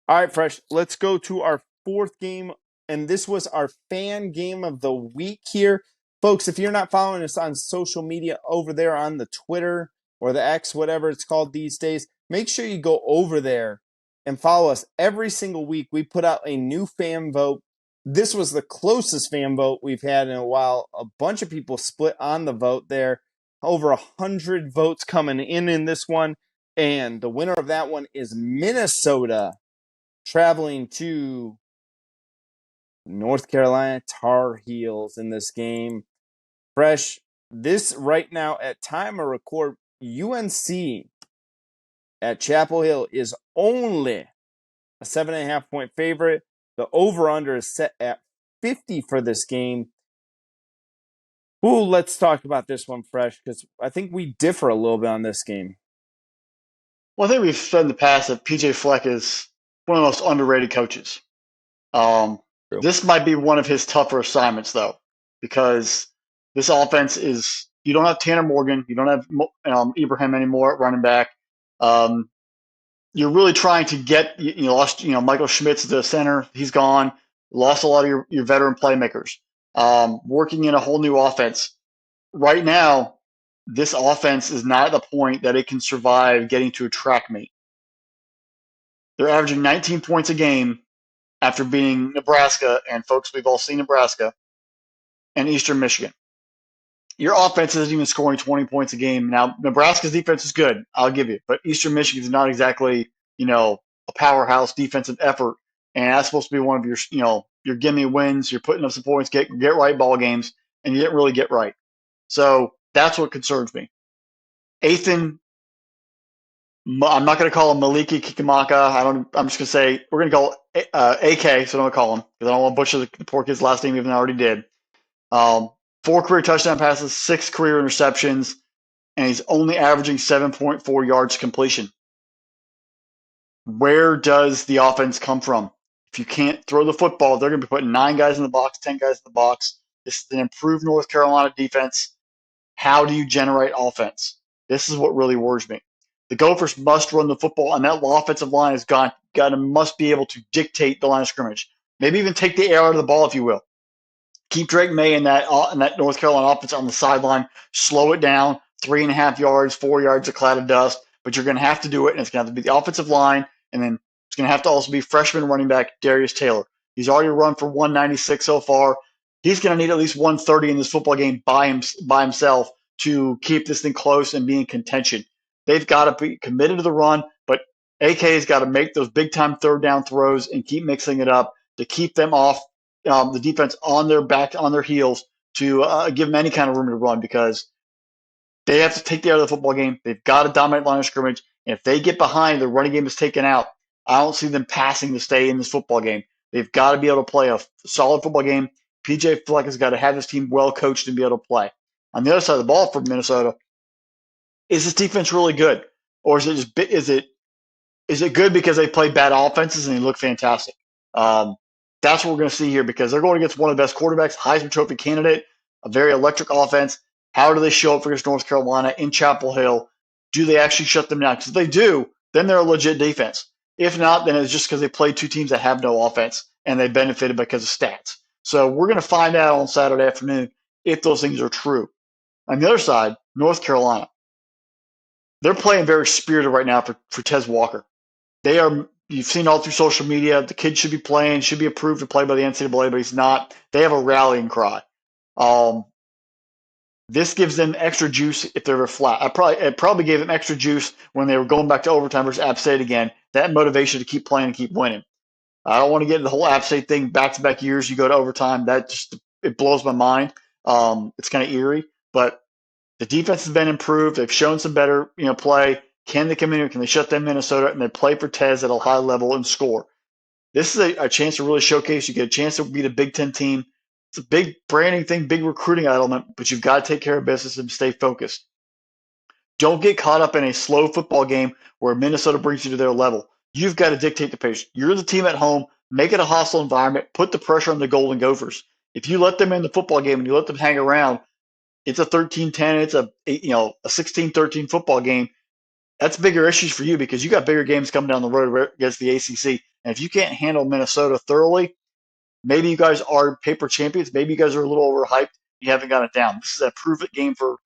All right, Fresh, let's go to our fourth game. And this was our fan game of the week here. Folks, if you're not following us on social media over there on the Twitter or the X, whatever it's called these days, make sure you go over there and follow us. Every single week, we put out a new fan vote. This was the closest fan vote we've had in a while. A bunch of people split on the vote there. Over 100 votes coming in this one. And the winner of that one is Minnesota, traveling to North Carolina Tar Heels in this game. Fresh, this right now at time of record, UNC at Chapel Hill is only a 7.5 point favorite. The over-under is set at 50 for this game. Ooh, let's talk about this one, Fresh, because I think we differ a little bit on this game. Well, I think we've said in the past that PJ Fleck is one of the most underrated coaches. This might be one of his tougher assignments, though, because this offense is – you don't have Tanner Morgan. You don't have Ibrahim anymore at running back. You're really trying to get – you lost Michael Schmitz, the center. He's gone. Lost a lot of your veteran playmakers. Working in a whole new offense. Right now, this offense is not at the point that it can survive getting to a track meet. They're averaging 19 points a game after beating Nebraska, and folks, we've all seen Nebraska, and Eastern Michigan. Your offense isn't even scoring 20 points a game. Now, Nebraska's defense is good, I'll give you, but Eastern Michigan is not exactly, a powerhouse defensive effort, and that's supposed to be one of your gimme wins. You're putting up some points, get right ball games, and you didn't really get right. So that's what concerns me. Ethan, I'm not going to call him Maliki Kikamaka. I'm just going to say we're going to call AK, so don't call him because I don't want to butcher the poor kid's last name even though I already did. 4 career touchdown passes, 6 career interceptions, and he's only averaging 7.4 yards completion. Where does the offense come from? If you can't throw the football, they're going to be putting 9 guys in the box, 10 guys in the box. This is an improved North Carolina defense. How do you generate offense? This is what really worries me. The Gophers must run the football, and that offensive line must be able to dictate the line of scrimmage. Maybe even take the air out of the ball, if you will. Keep Drake May in that North Carolina offense on the sideline. Slow it down, 3.5 yards, 4 yards of cloud of dust. But you're going to have to do it, and it's going to have to be the offensive line, and then it's going to have to also be freshman running back Darius Taylor. He's already run for 196 so far. He's going to need at least 130 in this football game by himself to keep this thing close and be in contention. They've got to be committed to the run, but AK's got to make those big-time third down throws and keep mixing it up to keep them off the defense on their heels to give them any kind of room to run because they have to take the out of the football game. They've got to dominate line of scrimmage. And if they get behind, the running game is taken out. I don't see them passing to stay in this football game. They've got to be able to play a solid football game. PJ Fleck has got to have his team well coached and be able to play. On the other side of the ball for Minnesota, is this defense really good, or is it good because they play bad offenses and they look fantastic? That's what we're going to see here because they're going against one of the best quarterbacks, Heisman Trophy candidate, a very electric offense. How do they show up against North Carolina in Chapel Hill? Do they actually shut them down? Because if they do, then they're a legit defense. If not, then it's just because they played 2 teams that have no offense and they benefited because of stats. So we're going to find out on Saturday afternoon if those things are true. On the other side, North Carolina. They're playing very spirited right now for Tez Walker. You've seen all through social media, the kid should be playing, should be approved to play by the NCAA, but he's not. They have a rallying cry. This gives them extra juice if they're flat. It probably gave them extra juice when they were going back to overtime versus App State again. That motivation to keep playing and keep winning. I don't want to get into the whole App State thing back-to-back years. You go to overtime, it blows my mind. It's kind of eerie, but the defense has been improved. They've shown some better, play. Can they come in here? Can they shut down Minnesota? And they play for Tez at a high level and score. This is a chance to really showcase. You get a chance to beat a Big Ten team. It's a big branding thing, big recruiting element, but you've got to take care of business and stay focused. Don't get caught up in a slow football game where Minnesota brings you to their level. You've got to dictate the pace. You're the team at home. Make it a hostile environment. Put the pressure on the Golden Gophers. If you let them in the football game and you let them hang around, it's a 13-10. It's a 16-13 football game. That's bigger issues for you because you got bigger games coming down the road against the ACC. And if you can't handle Minnesota thoroughly, maybe you guys are paper champions. Maybe you guys are a little overhyped. You haven't got it down. This is a prove-it game for,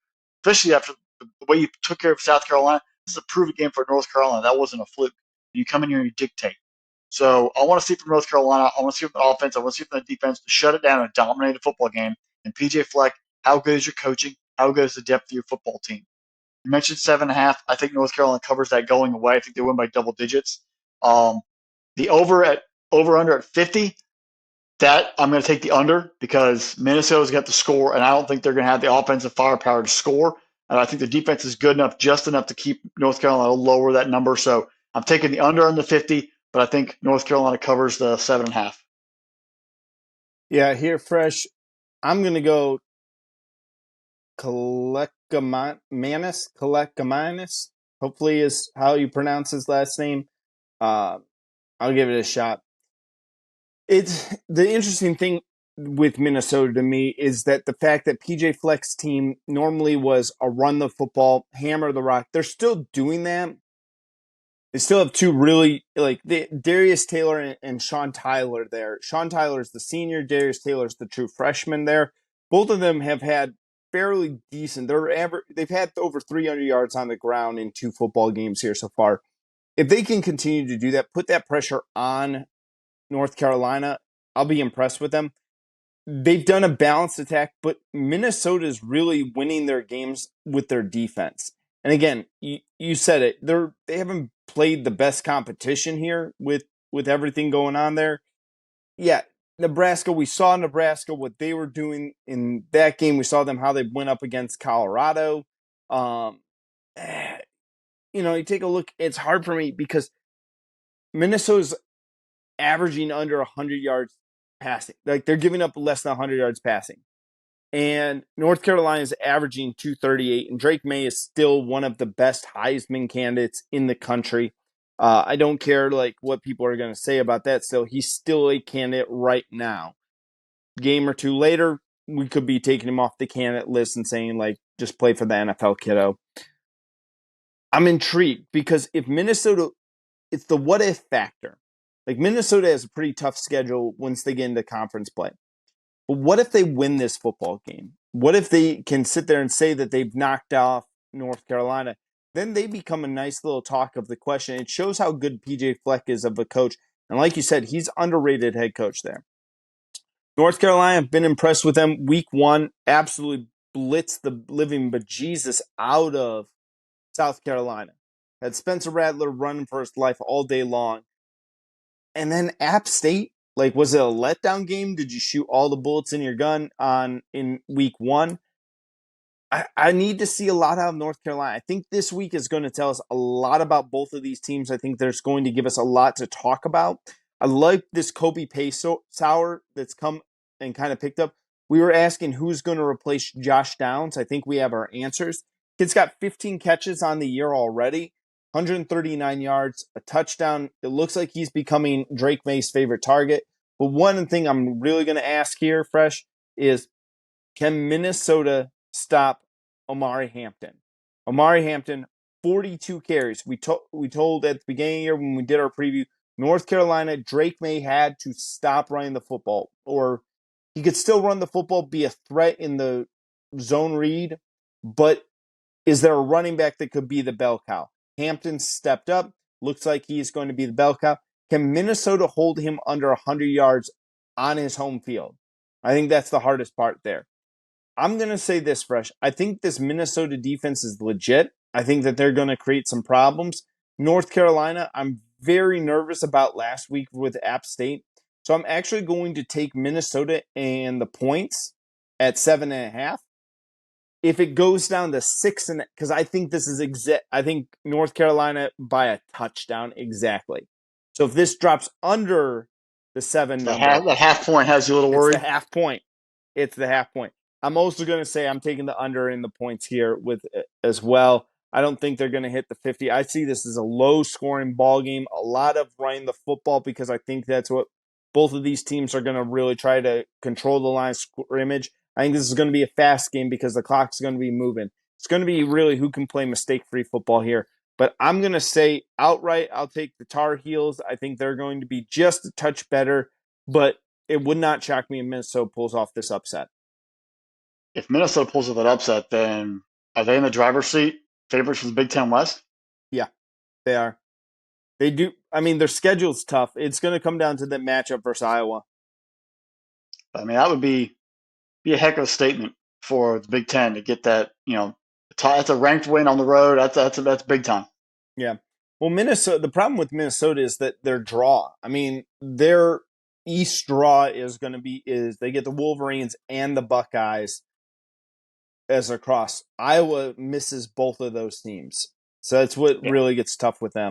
especially after the way you took care of South Carolina. This is a prove-it game for North Carolina. That wasn't a fluke. You come in here and you dictate. So I want to see from North Carolina. I want to see from the offense. I want to see from the defense to shut it down and dominate a football game. And PJ Fleck, how good is your coaching? How good is the depth of your football team? You mentioned 7.5. I think North Carolina covers that going away. I think they win by double digits. Um, the over under at 50. That I'm going to take the under because Minnesota's got the score, and I don't think they're going to have the offensive firepower to score. And I think the defense is good enough, just enough to keep North Carolina lower that number. So I'm taking the under on the 50, but I think North Carolina covers the 7.5. Yeah, here, Fresh, I'm going to go Kalekamanis, hopefully is how you pronounce his last name. I'll give it a shot. It's the interesting thing with Minnesota to me is that the fact that PJ Fleck's team normally was a run the football, hammer the rock. They're still doing that. They still have two really Darius Taylor and Sean Tyler there. Sean Tyler's the senior, Darius Taylor's the true freshman there. Both of them have had fairly decent. They've had over 300 yards on the ground in 2 football games here so far. If they can continue to do that, put that pressure on North Carolina, I'll be impressed with them. They've done a balanced attack, but Minnesota is really winning their games with their defense. And again, you said it. They haven't played the best competition here with everything going on there. Yeah, Nebraska. We saw Nebraska what they were doing in that game. We saw them how they went up against Colorado. Um, you take a look. It's hard for me because Minnesota's averaging under 100 yards passing. Like they're giving up less than 100 yards passing. And North Carolina is averaging 238, and Drake May is still one of the best Heisman candidates in the country. I don't care what people are going to say about that. Still, he's still a candidate right now. Game or two later, we could be taking him off the candidate list and saying just play for the NFL, kiddo. I'm intrigued because if Minnesota, it's the what if factor. Like Minnesota has a pretty tough schedule once they get into conference play. But what if they win this football game? What if they can sit there and say that they've knocked off North Carolina? Then they become a nice little talk of the question. It shows how good PJ Fleck is of a coach. And like you said, he's underrated head coach there. North Carolina, I've been impressed with them. Week 1, absolutely blitzed the living bejesus out of South Carolina. Had Spencer Rattler running for his life all day long. And then App State, was it a letdown game? Did you shoot all the bullets in your gun in week 1? I need to see a lot out of North Carolina. I think this week is going to tell us a lot about both of these teams. I think there's going to give us a lot to talk about. I like this Kobe Pace sour that's come and kind of picked up. We were asking who's going to replace Josh Downs. I think we have our answers. Kid's got 15 catches on the year already, 139 yards, a touchdown. It looks like he's becoming Drake May's favorite target. But one thing I'm really going to ask here, Fresh, is can Minnesota stop Omari Hampton? Omari Hampton, 42 carries. We told at the beginning of the year when we did our preview, North Carolina, Drake May had to stop running the football. Or he could still run the football, be a threat in the zone read, but is there a running back that could be the bell cow? Hampton stepped up. Looks like he's going to be the bell cow. Can Minnesota hold him under 100 yards on his home field? I think that's the hardest part there. I'm going to say this, Fresh. I think this Minnesota defense is legit. I think that they're going to create some problems. North Carolina, I'm very nervous about last week with App State. So I'm actually going to take Minnesota and the points at 7.5. If it goes down to 6, because I think this is I think North Carolina by a touchdown exactly. So if this drops under the 7 number, That half point has you a little it's worried. the half point. It's the half point. I'm also going to say I'm taking the under in the points here with as well. I don't think they're going to hit the 50. I see this as a low-scoring ball game. A lot of running the football because I think that's what both of these teams are going to really try to control the line of scrimmage. I think this is going to be a fast game because the clock's going to be moving. It's going to be really who can play mistake-free football here. But I'm going to say outright, I'll take the Tar Heels. I think they're going to be just a touch better, but it would not shock me if Minnesota pulls off this upset. If Minnesota pulls off that upset, then are they in the driver's seat, favorites for the Big Ten West? Yeah, they are. They do. I mean, their schedule's tough. It's going to come down to the matchup versus Iowa. I mean, that would be a heck of a statement for the Big Ten to get that. That's a ranked win on the road. That's big time. Yeah. Well, Minnesota. The problem with Minnesota is that their draw. I mean, their East draw is going to be they get the Wolverines and the Buckeyes as a cross. Iowa misses both of those teams, so that's what Yeah. really gets tough with them.